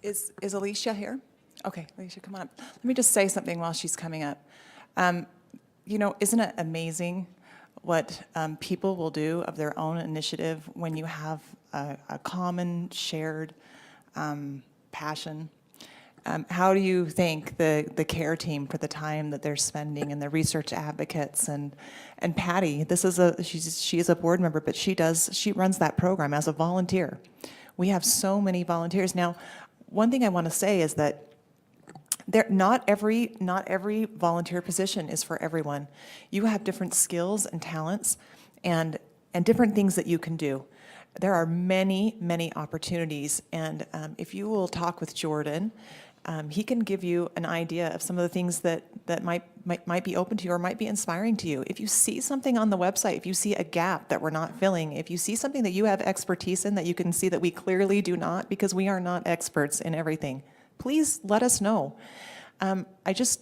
Is Alicia here? Okay, Alicia, come on up. Let me just say something while she's coming up. Isn't it amazing what people will do of their own initiative when you have a common shared passion? How do you thank the care team for the time that they're spending and the research advocates and Patty? She is a board member, but she runs that program as a volunteer. We have so many volunteers now. One thing I want to say is that not every volunteer position is for everyone. You have different skills and talents and different things that you can do. There are many opportunities, and if you will talk with Jordan, he can give you an idea of some of the things that might be open to you or might be inspiring to you. If you see something on the website, if you see a gap that we're not filling, if you see something that you have expertise in that you can see that we clearly do not, because we are not experts in everything, please let us know. I just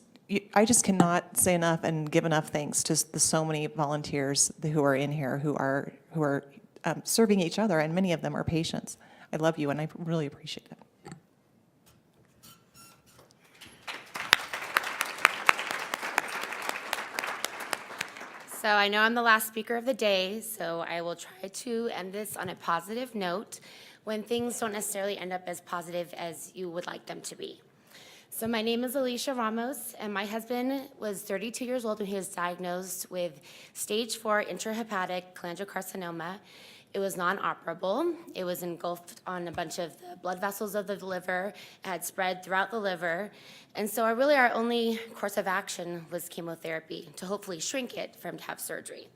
cannot say enough and give enough thanks to the so many volunteers who are in here who are serving each other, and many of them are patients. I love you, and I really appreciate it. So I know I'm the last speaker of the day, so I will try to end this on a positive note when things don't necessarily end up as positive as you would like them to be. So my name is Alicia Ramos, and my husband was 32 years old when he was diagnosed with stage 4 intrahepatic cholangiocarcinoma. It was non-operable. It was engulfed on a bunch of the blood vessels of the liver. It had spread throughout the liver. And so our only course of action was chemotherapy to hopefully shrink it for him to have surgery.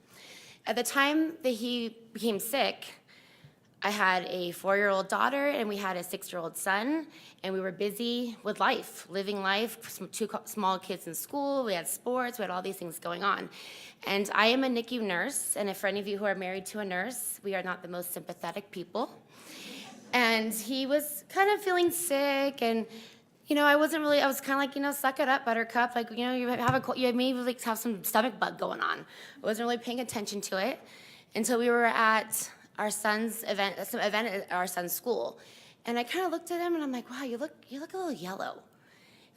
At the time that he became sick, I had a 4-year-old daughter and we had a 6-year-old son, and we were busy with life, living life, 2 small kids in school, we had sports, we had all these things going on. And I am a NICU nurse, and if for any of you who are married to a nurse, we are not the most sympathetic people. And he was kind of feeling sick, and I was kind of like, suck it up, buttercup, like, you maybe have some stomach bug going on. I wasn't really paying attention to it until we were at our son's event at our son's school. And I kind of looked at him and I'm like, wow, you look a little yellow.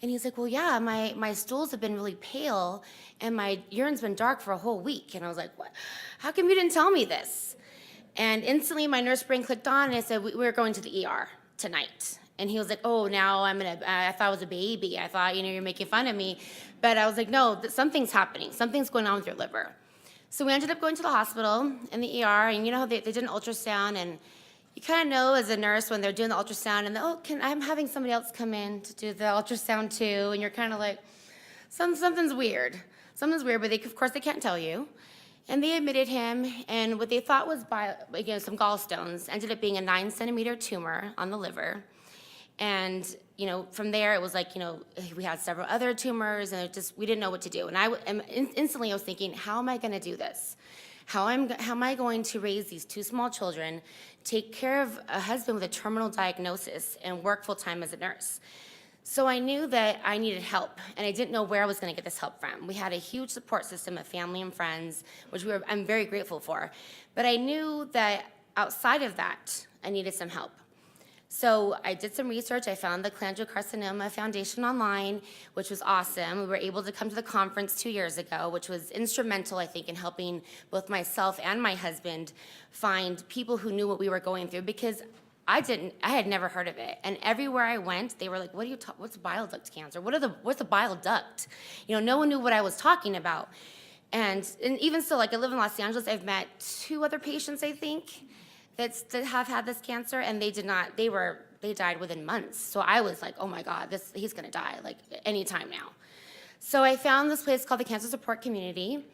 And he's like, well, yeah, my stools have been really pale and my urine's been dark for a whole week. And I was like, what? How come you didn't tell me this? And instantly my nurse brain clicked on and I said, we're going to the ER tonight. And he was like, oh, now I thought I was a baby. I thought, you're making fun of me. But I was like, no, something's happening. Something's going on with your liver. So we ended up going to the hospital in the ER, and how they did an ultrasound, and you kind of know as a nurse when they're doing the ultrasound, and I'm having somebody else come in to do the ultrasound too, and you're kind of like, something's weird. Something's weird, but of course they can't tell you. And they admitted him, and what they thought was some gallstones ended up being a 9-centimeter tumor on the liver. And from there it was like, we had several other tumors, and we didn't know what to do. And instantly I was thinking, how am I going to do this? How am I going to raise these 2 small children, take care of a husband with a terminal diagnosis, and work full time as a nurse? So I knew that I needed help, and I didn't know where I was going to get this help from. We had a huge support system of family and friends, which I'm very grateful for. But I knew that outside of that, I needed some help. So I did some research. I found the Cholangiocarcinoma Foundation online, which was awesome. We were able to come to the conference 2 years ago, which was instrumental, I think, in helping both myself and my husband find people who knew what we were going through, because I had never heard of it. And everywhere I went, they were like, what's bile duct cancer? What's a bile duct? No one knew what I was talking about. And even still, I live in Los Angeles. I've met 2 other patients, I think, that have had this cancer, and they died within months. So I was like, oh my God, he's gonna die any time now. So I found this place called the Cancer Support Community,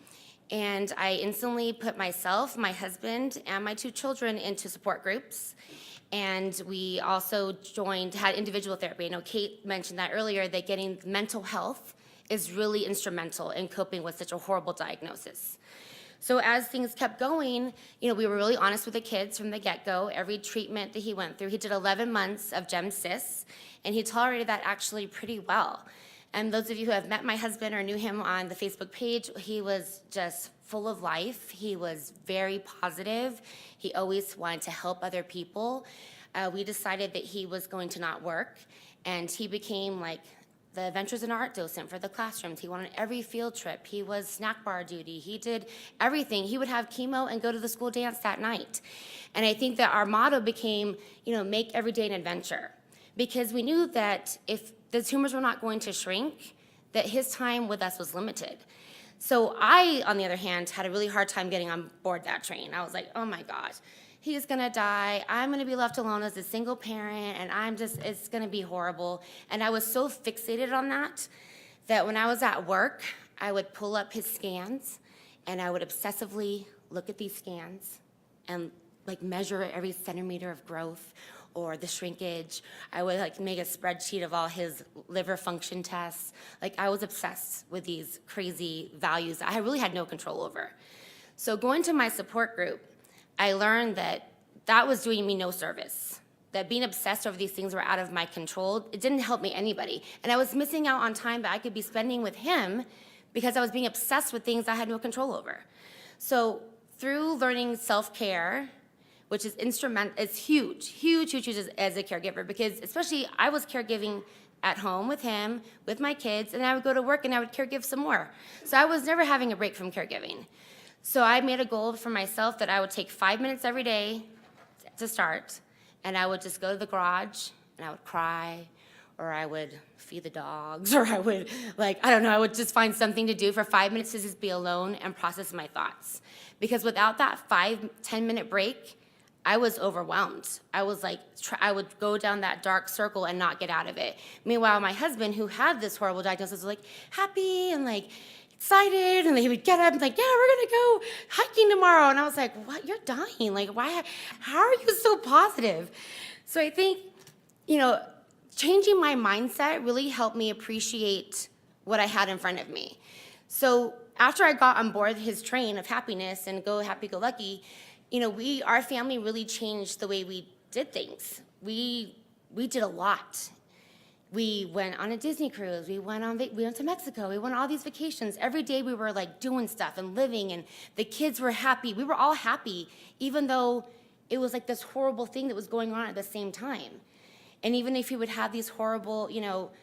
and I instantly put myself, my husband, and my 2 children into support groups. And we also had individual therapy. I know Kate mentioned that earlier, that getting mental health is really instrumental in coping with such a horrible diagnosis. So as things kept going, we were really honest with the kids from the get-go. Every treatment that he went through, he did 11 months of Gem-Cis, and he tolerated that actually pretty well. And those of you who have met my husband or knew him on the Facebook page, he was just full of life. He was very positive. He always wanted to help other people. we decided that he was going to not work, and he became like the Adventures in Art docent for the classrooms. He went on every field trip. He was snack bar duty. He did everything. He would have chemo and go to the school dance that night. And I think that our motto became, make every day an adventure. Because we knew that if the tumors were not going to shrink, that his time with us was limited. So I, on the other hand, had a really hard time getting on board that train. I was like, oh my gosh, he's gonna die. I'm gonna be left alone as a single parent, and it's gonna be horrible. And I was so fixated on that when I was at work, I would pull up his scans, and I would obsessively look at these scans and like measure every centimeter of growth or the shrinkage. I would like make a spreadsheet of all his liver function tests. Like I was obsessed with these crazy values that I really had no control over. So going to my support group, I learned that was doing me no service. That being obsessed over these things were out of my control. It didn't help me anybody. And I was missing out on time that I could be spending with him because I was being obsessed with things I had no control over. So through learning self-care, which is it's huge as a caregiver, because especially I was caregiving at home with him, with my kids, and I would go to work and I would caregive some more. So I was never having a break from caregiving. So I made a goal for myself that I would take 5 minutes every day to start, and I would just go to the garage and I would cry, or I would feed the dogs, or I would I would just find something to do for 5 minutes to just be alone and process my thoughts. Because without that 5-10 minute break, I was overwhelmed. I was like, I would go down that dark circle and not get out of it. Meanwhile, my husband, who had this horrible diagnosis, was like happy and like excited, and he would get up and like, yeah, we're gonna go hiking tomorrow. And I was like, what? You're dying. Like, why? How are you so positive? So I think, changing my mindset really helped me appreciate what I had in front of me. So after I got on board his train of happiness and go happy-go-lucky, our family really changed the way we did things. We did a lot. We went on a Disney cruise. We went to Mexico. We went on all these vacations. Every day we were like doing stuff and living, and the kids were happy. We were all happy, even though it was like this horrible thing that was going on at the same time. And even if he would have these horrible,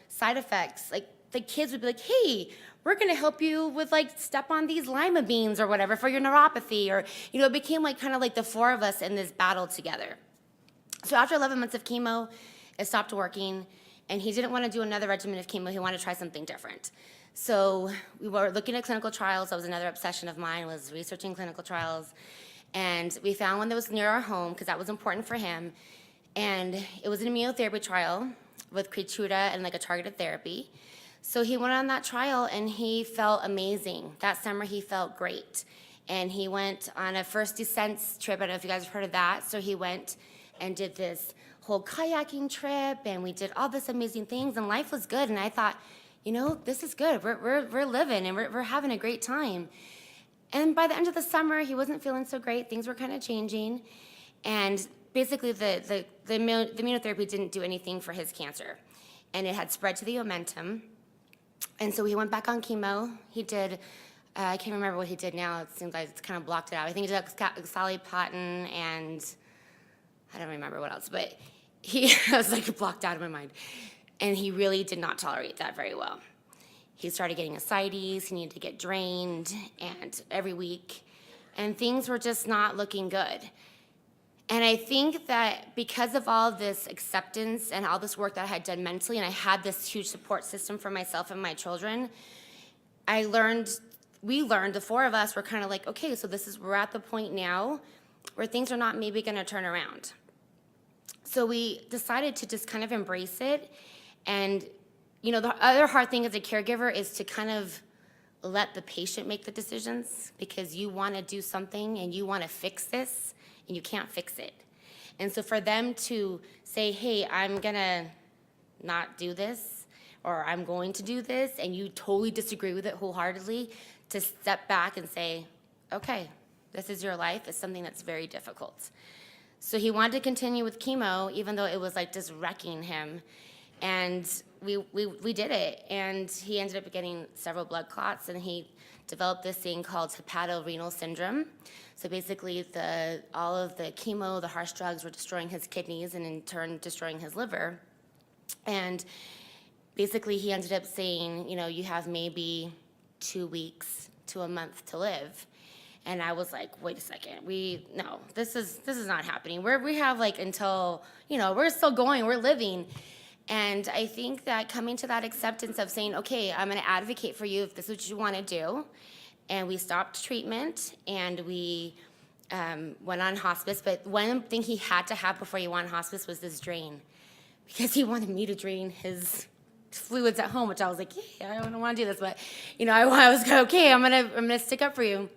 side effects, like the kids would be like, hey, we're gonna help you with like step on these lima beans or whatever for your neuropathy, or, it became like kind of like the four of us in this battle together. So after 11 months of chemo, it stopped working, and he didn't want to do another regimen of chemo. He wanted to try something different. So we were looking at clinical trials. That was another obsession of mine, was researching clinical trials. And we found one that was near our home because that was important for him. And it was an immunotherapy trial with Keytruda and like a targeted therapy. So he went on that trial and he felt amazing. That summer he felt great. And he went on a first descents trip. I don't know if you guys have heard of that. So he went and did this whole kayaking trip, and we did all this amazing things, and life was good. And I thought, this is good. We're living, and we're having a great time. And by the end of the summer, he wasn't feeling so great. Things were kind of changing. And basically the immunotherapy didn't do anything for his cancer. And it had spread to the omentum. And so he went back on chemo. He did, I can't remember what he did now. It seems like it's kind of blocked it out. I think he did oxaliplatin, and I don't remember what else, but he was like blocked out of my mind. And he really did not tolerate that very well. He started getting ascites, he needed to get drained, and every week, and things were just not looking good. And I think that because of all this acceptance and all this work that I had done mentally, and I had this huge support system for myself and my children, we learned, the four of us were kind of like, okay, so we're at the point now where things are not maybe gonna turn around. So we decided to just kind of embrace it. And, the other hard thing as a caregiver is to kind of let the patient make the decisions, because you wanna do something and you wanna fix this, and you can't fix it. And so for them to say, hey, I'm gonna not do this, or I'm going to do this, and you totally disagree with it wholeheartedly, to step back and say, okay, this is your life, is something that's very difficult. So he wanted to continue with chemo, even though it was like just wrecking him. And we did it, and he ended up getting several blood clots, and he developed this thing called Hepatorenal Syndrome. So basically, all of the chemo, the harsh drugs were destroying his kidneys and in turn destroying his liver. And basically, he ended up saying, you have maybe 2 weeks to a month to live. And I was like, wait a second, no, this is not happening. We have like until, we're still going, we're living. And I think that coming to that acceptance of saying, okay, I'm gonna advocate for you if this is what you wanna do. And we stopped treatment and we went on hospice. But one thing he had to have before he went on hospice was this drain, because he wanted me to drain his fluids at home, which I was like, yeah, I don't wanna do this, but I was okay, I'm gonna stick up for you.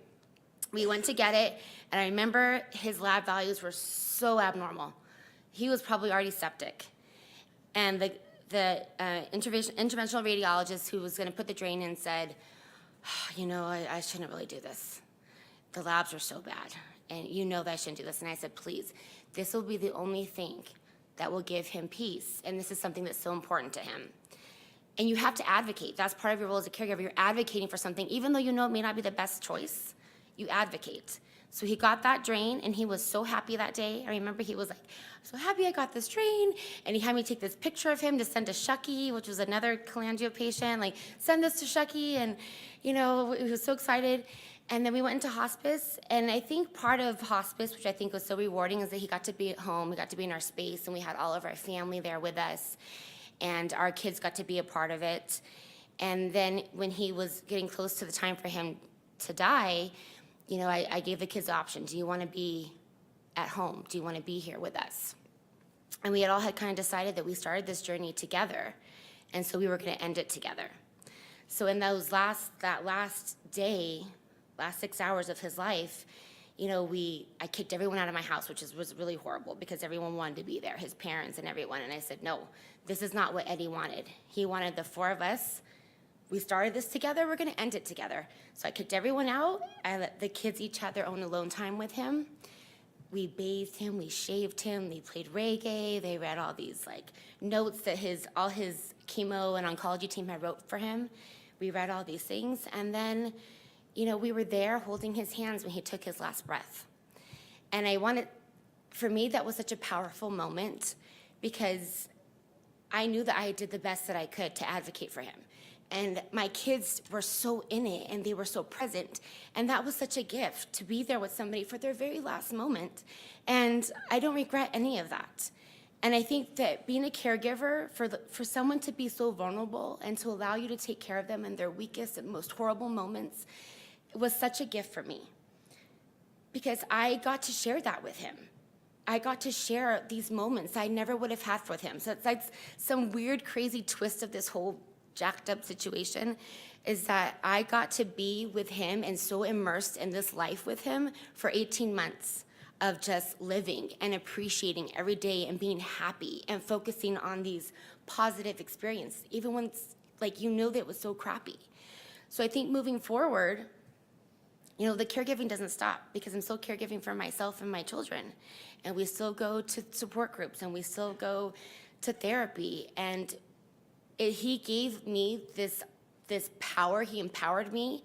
We went to get it, and I remember his lab values were so abnormal. He was probably already septic. And the interventional radiologist who was going to put the drain in said, I shouldn't really do this. The labs are so bad, and that I shouldn't do this. And I said, please, this will be the only thing that will give him peace, and this is something that's so important to him. And you have to advocate. That's part of your role as a caregiver. You're advocating for something, even though it may not be the best choice. You advocate. So he got that drain, and he was so happy that day. I remember he was like, I'm so happy I got this drain. And he had me take this picture of him to send to Shucky, which was another cholangio patient, like, send this to Shucky. And, he was so excited. And then we went into hospice. And I think part of hospice, which I think was so rewarding, is that he got to be at home. We got to be in our space, and we had all of our family there with us. And our kids got to be a part of it. And then when he was getting close to the time for him to die, I gave the kids the option. Do you want to be at home? Do you want to be here with us? And we had kind of decided that we started this journey together, and so we were going to end it together. So in that last day, last 6 hours of his life, I kicked everyone out of my house, which was really horrible because everyone wanted to be there, his parents and everyone. And I said, no, this is not what Eddie wanted. He wanted the 4 of us. We started this together, we're gonna end it together. So I kicked everyone out. I let the kids each have their own alone time with him. We bathed him, we shaved him, they played reggae, they read all these notes that all his chemo and oncology team had wrote for him. We read all these things, and then, we were there holding his hands when he took his last breath. And for me, that was such a powerful moment because I knew that I did the best that I could to advocate for him. And my kids were so in it, and they were so present. And that was such a gift, to be there with somebody for their very last moment. And I don't regret any of that. And I think that being a caregiver, for someone to be so vulnerable and to allow you to take care of them in their weakest and most horrible moments, was such a gift for me. Because I got to share that with him. I got to share these moments I never would have had with him. So it's like some weird, crazy twist of this whole jacked up situation, is that I got to be with him and so immersed in this life with him for 18 months of just living and appreciating every day and being happy and focusing on these positive experiences, even when it's that it was so crappy. So I think moving forward, the caregiving doesn't stop, because I'm still caregiving for myself and my children. And we still go to support groups, and we still go to therapy. And he gave me this power. He empowered me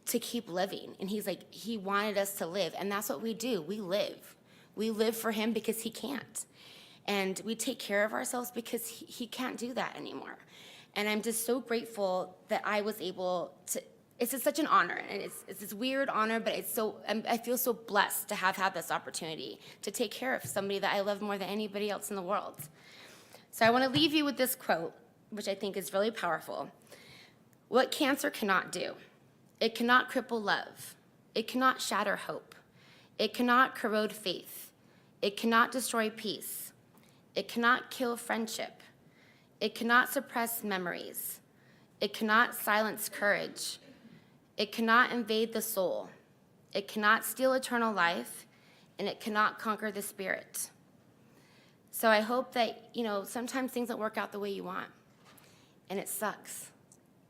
to keep living. And he wanted us to live. And that's what we do. We live. We live for him because he can't. And we take care of ourselves because he can't do that anymore. And I'm just so grateful that I was able to. It's just such an honor, and it's this weird honor, but I feel so blessed to have had this opportunity to take care of somebody that I love more than anybody else in the world. So I want to leave you with this quote, which I think is really powerful. What cancer cannot do: it cannot cripple love. It cannot shatter hope. It cannot corrode faith. It cannot destroy peace. It cannot kill friendship. It cannot suppress memories. It cannot silence courage. It cannot invade the soul. It cannot steal eternal life, and it cannot conquer the spirit. So I hope that, sometimes things don't work out the way you want, and it sucks,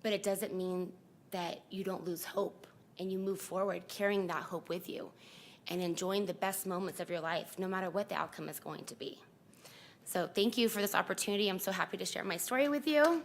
but it doesn't mean that you don't lose hope, and you move forward carrying that hope with you and enjoying the best moments of your life, no matter what the outcome is going to be. So thank you for this opportunity. I'm so happy to share my story with you.